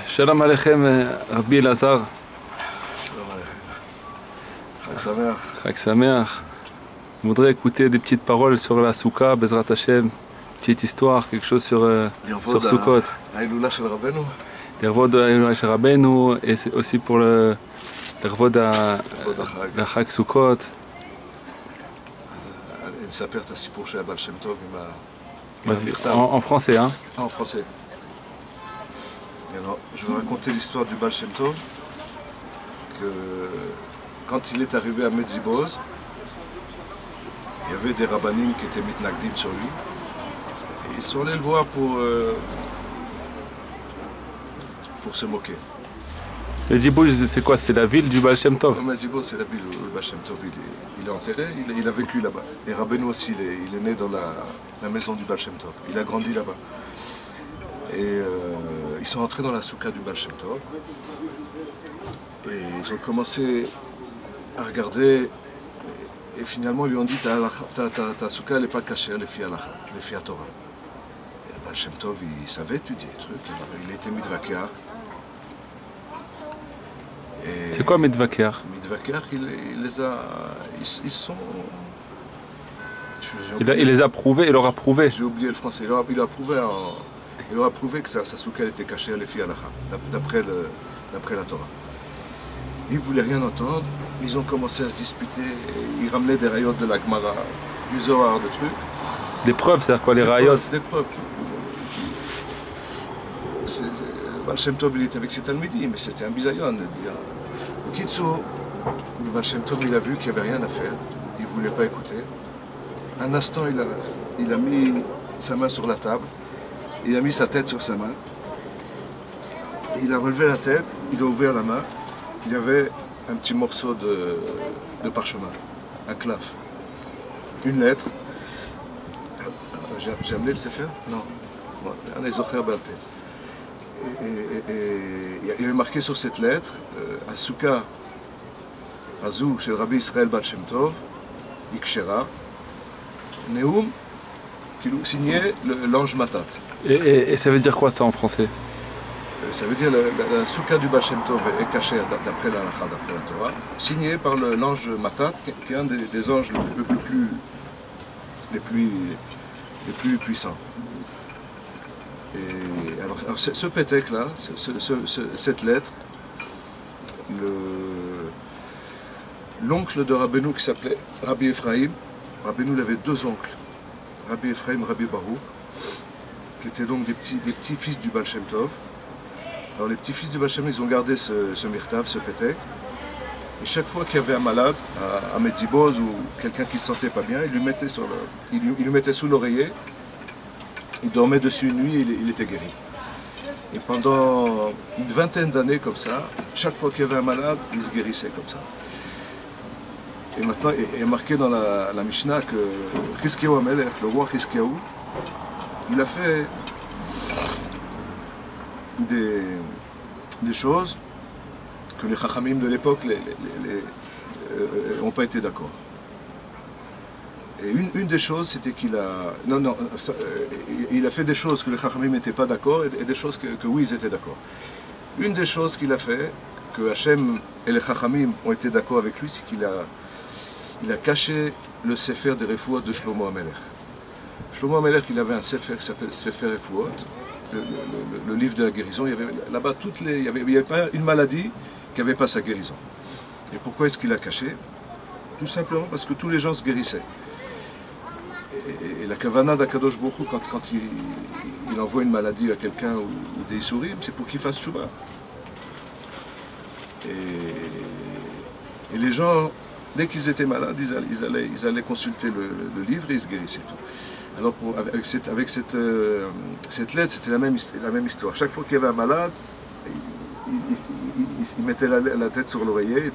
Shalom Aleichem, Rabbi Elazar. Shalom Aleichem. Chag Sameach. Chag Sameach. Je voudrais écouter des petites paroles sur la Souka, Bezrat Hashem. Petite histoire, quelque chose sur Sukkot. Haïloula shel Rabbeinu. L'Ervod de Haïloula shel Rabbeinu, et c'est aussi pour l'Ervod de la Chag Sukkot. נספר את הסיפור של הבעל שם טוב עם המכתב. En français, hein? En français. Alors, je vais raconter l'histoire du Baal Shem Tov, que quand il est arrivé à Medziboz, il y avait des rabbanim qui étaient mitnagdim sur lui. Et ils sont allés le voir pour se moquer. Medziboz, c'est quoi? C'est la ville du Baal Shem Tov? Medziboz, c'est la ville où le Baal Shem Tov il est enterré, il a vécu là-bas. Et Rabbeinu aussi, il est né dans la maison du Baal Shem Tov. Il a grandi là-bas. Et ils sont entrés dans la souka du Baal Shem Tov. Et ils ont commencé à regarder. Et finalement, ils lui ont dit ta souka, elle n'est pas cachée, elle est fi halakha, elle est fi Torah. Et le Baal Shem Tov, il savait étudier les trucs. Alors, il était mitvaker. C'est quoi Mitvaker? Mitvaker, ils sont. Il les a prouvés, il leur a prouvé. J'ai oublié le français. Il leur a prouvé que sa souka était cachée à l'Efi Halakha, d'après la Torah. Ils ne voulaient rien entendre. Ils ont commencé à se disputer. Ils ramenaient des rayot de la Gemara, du Zohar, des trucs. Des preuves, c'est-à-dire quoi, les rayot? Des preuves. Baal Shem Tov, il était avec ses talmidim, mais c'était un bisayon. Au Kitsour, le Baal Shem Tov, il a vu qu'il n'y avait rien à faire. Il ne voulait pas écouter. Un instant, il a mis sa main sur la table. Il a mis sa tête sur sa main. Il a relevé la tête, il a ouvert la main. Il y avait un petit morceau de parchemin, un claf, une lettre. J'ai amené le sefer? Non. Un ezocher balpé. Et il y avait marqué sur cette lettre, Asuka Azou shel Rabbi Israël Baal Shem Tov, Ikshera, Neum, signé l'ange Matat. Et ça veut dire quoi ça en français? Ça veut dire la souka du Baal Shem Tov est cachée d'après la halakha, d'après la Torah, signé par l'ange Matat, qui est un des anges les plus puissants. Et alors ce pétek là, cette lettre, l'oncle de Rabbeinu qui s'appelait Rabbi Ephraim, Rabbeinu il avait deux oncles, Rabbi Ephraim, Rabbi Baruch, qui étaient donc des petits-fils du Baal Shem Tov. Alors les petits-fils du Baal Shem Tov, ils ont gardé ce mirtav, ce pétek, et chaque fois qu'il y avait un malade à Medziboz ou quelqu'un qui ne se sentait pas bien, il lui mettait sous l'oreiller. Il dormait dessus une nuit et il était guéri. Et pendant une vingtaine d'années comme ça, chaque fois qu'il y avait un malade, il se guérissait comme ça. Et maintenant, il est marqué dans la Mishnah que Chizkiyahu HaMelech, le roi Chizkiyahu, il a fait des choses que les Chachamim de l'époque n'ont pas été d'accord. Et une des choses, c'était qu'il a... il a fait des choses que les Chachamim n'étaient pas d'accord et des choses que oui, ils étaient d'accord. Une des choses qu'il a fait, que Hachem et les Chachamim ont été d'accord avec lui, c'est qu'il a caché le Sefer des Refuot de Shlomo HaMelech. Shlomo HaMelech, il avait un Sefer qui s'appelle Sefer Refuot, le livre de la guérison. Il y avait là-bas il n'y avait pas une maladie qui n'avait pas sa guérison. Et pourquoi est-ce qu'il a caché? Tout simplement parce que tous les gens se guérissaient. Et la kavana d'Akadosh Baruch Hu, quand il envoie une maladie à quelqu'un ou des souris, c'est pour qu'il fasse chouva. Et les gens, dès qu'ils étaient malades, ils allaient consulter le livre et ils se guérissaient. Tout. Alors avec cette lettre, c'était la même histoire. Chaque fois qu'il y avait un malade, il mettait la tête sur l'oreiller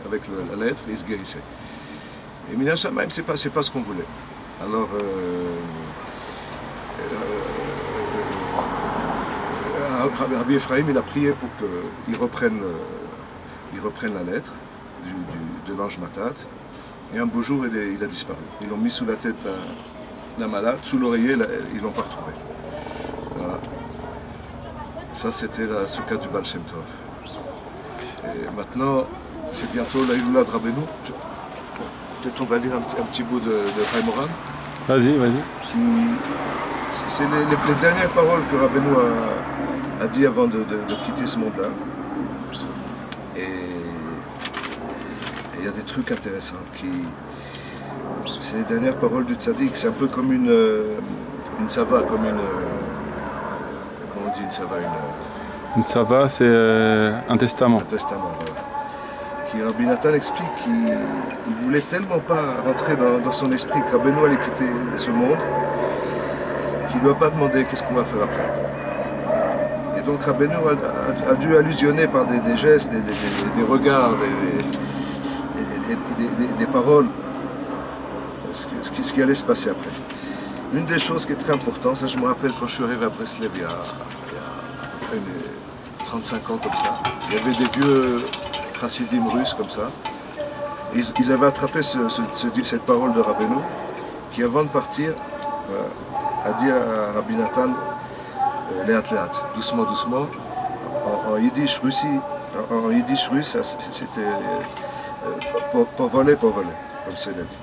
avec la lettre et il se guérissait. Et Mina Shamayim, c'est pas ce qu'on voulait. Alors, Rabbi Ephraim, il a prié pour qu'il reprenne la lettre de l'ange Matat. Et un beau jour, il a disparu. Ils l'ont mis sous la tête d'un malade, sous l'oreiller, ils ne l'ont pas retrouvé. Voilà. Ça, c'était la souka du Baal Shem Tov. Et maintenant, c'est bientôt la Iloula de Rabbeinu. Peut-être on va lire un petit bout de Chaim Moran. Vas-y, vas-y. C'est les dernières paroles que Rabbeinu a dit avant de quitter ce monde-là. Et il y a des trucs intéressants. C'est les dernières paroles du tzaddik. C'est un peu comme une sava, comme une... Comment on dit une sava? Une sava, c'est un testament. Un testament, ouais. Qui Rabbi Nathan explique qu'il ne voulait tellement pas rentrer dans son esprit que Rabbeinu allait quitter ce monde, qu'il ne lui a pas demandé qu'est-ce qu'on va faire après. Et donc Rabbeinu a dû allusionner par des gestes, des regards, des paroles, ce qui allait se passer après. Une des choses qui est très importante, ça je me rappelle quand je suis arrivé à Breslev il y a 35 ans comme ça, il y avait des vieux chassidim russes comme ça. Ils avaient attrapé cette parole de Rabbeinu qui avant de partir a dit à Rabbi Nathan Léat Léat, doucement doucement. En yiddish russe c'était Povole, comme ça il a dit.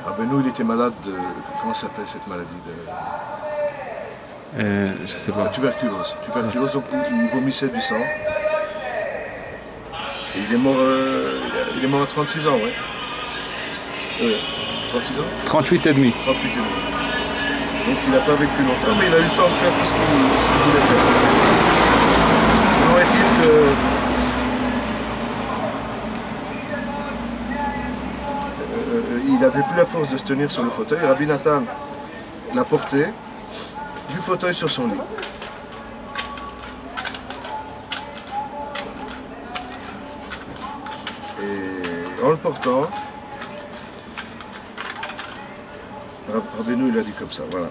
Rabbeinu il était malade de... Comment s'appelle cette maladie je sais pas. Tuberculose. Tuberculose, donc il vomissait du sang. Et il est mort à 36 ans, ouais. 36 ans 38 et demi. 38 et demi. Donc il n'a pas vécu longtemps, mais il a eu le temps de faire tout ce qu'il voulait faire. Toujours est-il que... il n'avait plus la force de se tenir sur le fauteuil. Rabbi Nathan l'a porté du fauteuil sur son lit. Et en le portant, Rabbeinu il a dit comme ça, voilà.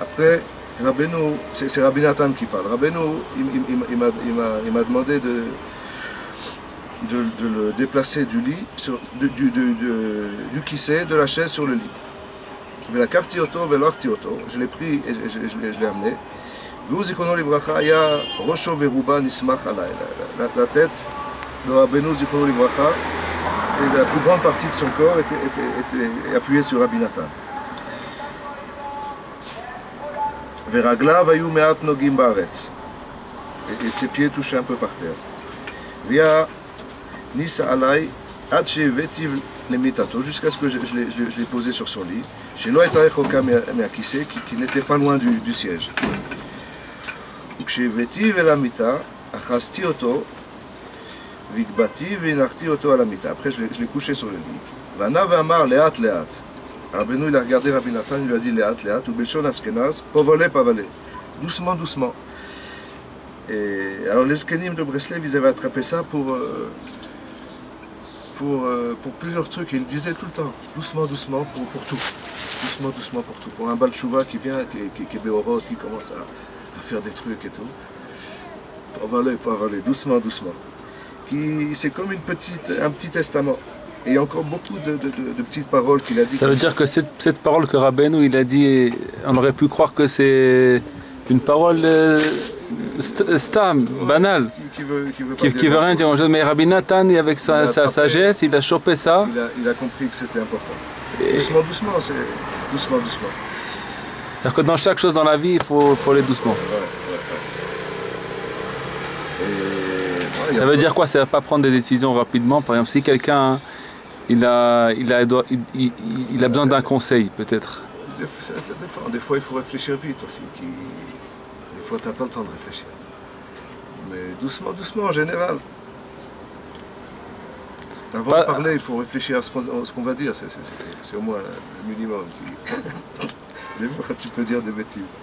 Après, Rabbeinu, c'est Rabbi Nathan qui parle. Rabbeinu, il m'a demandé de le déplacer du lit, du kissé, de la chaise sur le lit. Je l'ai pris et je l'ai amené. La tête de Rabbeinu Zichrono Livracha et la plus grande partie de son corps était appuyée sur Rabbi Nathan. Et ses pieds touchaient un peu par terre. Via Nisa Alay, jusqu'à ce que je l'ai posé sur son lit, qui n'était pas loin du siège. Après, je l'ai couché sur le lit. Rabbeinu il a regardé Rabbi Nathan, il lui a dit Léat, Léat, ou Belshon Askenaz, Povole, Pavale. Doucement, doucement. Et alors les Skenim de Breslev, ils avaient attrapé ça pour plusieurs trucs. Ils disaient tout le temps, doucement, doucement, pour tout. Doucement, doucement, pour tout. Pour un Baal Tshuva qui vient, qui est Béorot, qui commence à faire des trucs et tout. Povole, Pavale, doucement, doucement. C'est comme un petit testament. Et il y a encore beaucoup de petites paroles qu'il a dit. Ça veut dire que cette parole que Rabbeinu il a dit, on aurait pu croire que c'est une parole stam, banale, qui veut rien dire. Mais Rabbi Nathan, avec sa sagesse, il a chopé ça. Il a compris que c'était important. Doucement, doucement, c'est doucement, doucement. C'est-à-dire que dans chaque chose dans la vie, il faut aller doucement. Ça veut dire quoi? Ça ne va pas prendre des décisions rapidement. Par exemple, si quelqu'un il a besoin d'un conseil, peut-être. Ça dépend. Des fois, il faut réfléchir vite aussi. Des fois, tu n'as pas le temps de réfléchir. Mais doucement, doucement, en général. Avant de parler, il faut réfléchir à ce qu'on va dire. C'est au moins le minimum. Des fois, tu peux dire des bêtises.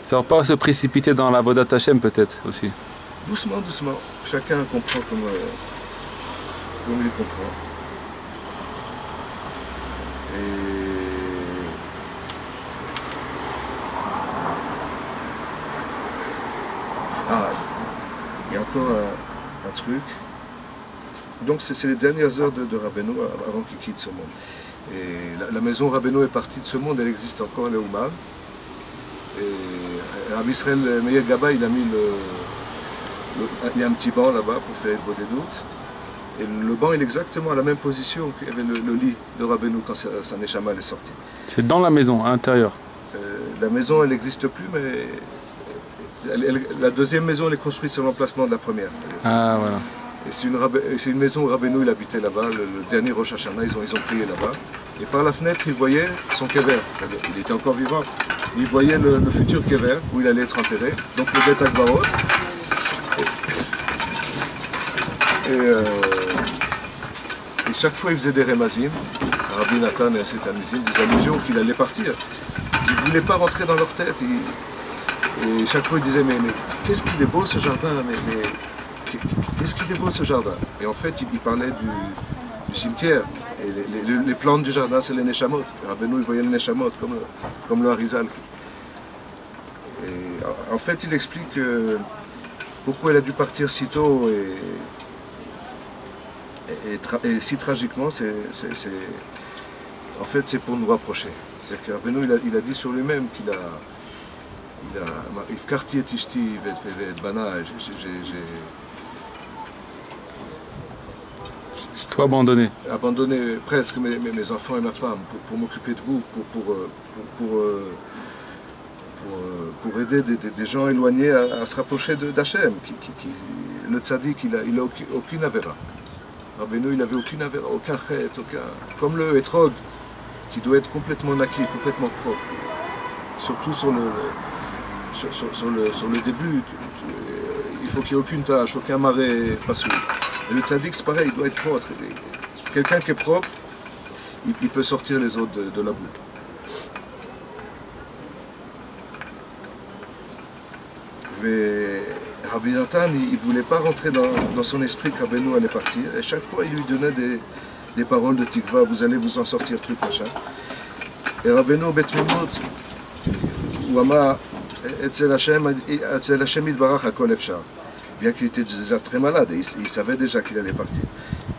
Ça ne va pas se précipiter dans la Vodat Hashem, peut-être, aussi. Doucement, doucement. Chacun comprend comme il comprend. Il y a encore un truc. Donc c'est les dernières heures de Rabbeinu avant qu'il quitte ce monde. Et la maison Rabbeinu est partie de ce monde, elle existe encore, elle est au Ouman. Et Rabbi Israël Meir Gaba, il a mis il y a un petit banc là-bas pour faire une des doutes. Et le banc il est exactement à la même position qu'il y avait le lit de Rabbeinu quand sa Neshama est sortie. C'est dans la maison, à l'intérieur. La maison elle n'existe plus, mais la deuxième maison elle est construite sur l'emplacement de la première. Ah voilà. Et c'est une maison où Rabbeinu il habitait là-bas, le dernier Rosh Hashanah, ils ont prié là-bas. Et par la fenêtre, il voyait son kever. Il était encore vivant. Il voyait le futur kever, où il allait être enterré. Donc le Bet Akbarot. Et chaque fois, il faisait des remazim. Rabbi Nathan s'est amusé, des allusions qu'il allait partir. Ils ne voulaient pas rentrer dans leur tête. Et chaque fois, il disait, mais qu'est-ce qu'il est beau ce jardin, qu'est-ce qu'il est beau ce jardin. Et en fait, il parlait du cimetière. Et les plantes du jardin, c'est les Neshamot. Rabbeinu, il voyait les Neshamot, comme le Harizal. Et en fait, il explique pourquoi il a dû partir si tôt et si tragiquement. En fait, c'est pour nous rapprocher. C'est-à-dire que Rabbeinu, il a dit sur lui-même qu'il a Ifkarti et Ishti et Bana. Tout abandonné. Abandonné presque mes enfants et ma femme pour m'occuper de vous, pour aider des gens éloignés à se rapprocher d'Hachem. Le tzaddik, il n'a aucune avéra. Rabbeinu, il n'avait aucune avéra, aucun chet, comme le hétrog, qui doit être complètement naki, complètement propre. Surtout sur le début, il faut qu'il n'y ait aucune tâche, aucun marais, pas sous. Et le tzaddik, c'est pareil, il doit être propre. Quelqu'un qui est propre, il peut sortir les autres de la boue. Rabbi Nathan, il ne voulait pas rentrer dans son esprit que Rabbeinu allait partir. Et chaque fois, il lui donnait des paroles de tikva, vous allez vous en sortir, truc, machin. Et Rabbeinu, Bet Mimot, Ouama, Etzel Hashem Yitbarach Hakol Efshar. Bien qu'il était déjà très malade, et il savait déjà qu'il allait partir.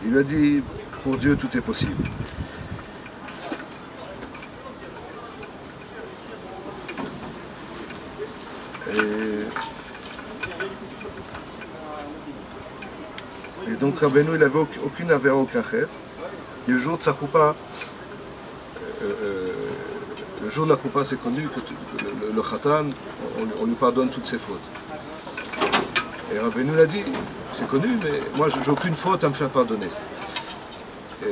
Il lui a dit, pour Dieu, tout est possible. Et donc Rabbeinu, il n'avait aucune avéra, aucun chet. Et le jour de sa choupa, le jour de la choupa, c'est connu que le khatan, on lui pardonne toutes ses fautes. Et Rabbeinu l'a dit, c'est connu, mais moi j'ai aucune faute à me faire pardonner. Et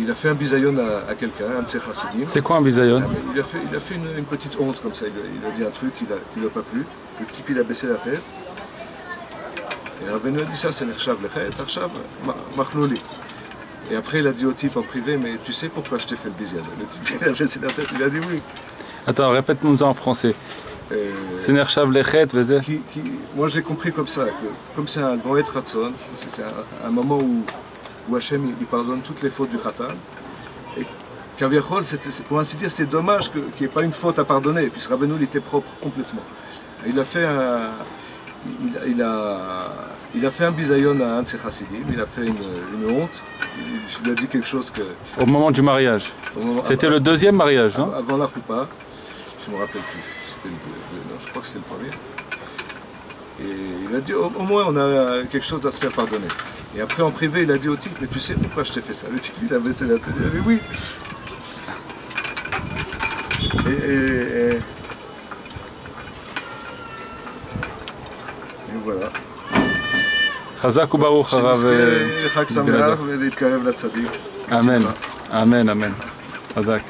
il a fait un bisayon à quelqu'un, un de ses chassidim. C'est quoi un bisayon? Il a fait une petite honte comme ça, il a dit un truc qui ne lui a pas plu. Le type il a baissé la tête. Et Rabbeinu a dit ça, c'est l'Ershav Lechet, Ershav Machloli. Et après il a dit au type en privé, mais tu sais pourquoi je t'ai fait le bisayon? Le type il a baissé la tête, il a dit oui. Attends, répète-nous ça en français. C'est Nershav Lechet, moi j'ai compris comme ça, que comme c'est un grand Etratson, c'est un moment où Hachem il pardonne toutes les fautes du Khatan. Et Kaviachol, pour ainsi dire, c'est dommage qu'il n'y ait pas une faute à pardonner, puisque Rabbeinu il était propre complètement. Et il a fait un bisayon à un de ses chassidim, il a fait une honte, il lui a dit quelque chose que... Au moment du mariage. C'était le deuxième mariage, non? Avant la choupa, je ne me rappelle plus. Non, je crois que c'était le premier. Et il a dit, au moins on a quelque chose à se faire pardonner. Et après en privé, il a dit au type, mais tu sais pourquoi je t'ai fait ça? Le type, il a baissé la tête, il a dit oui. Et voilà. Chazak ubaruch Harav. Chag Sameach ולהתקרב לצדיק. Amen. Amen, amen. Chazak.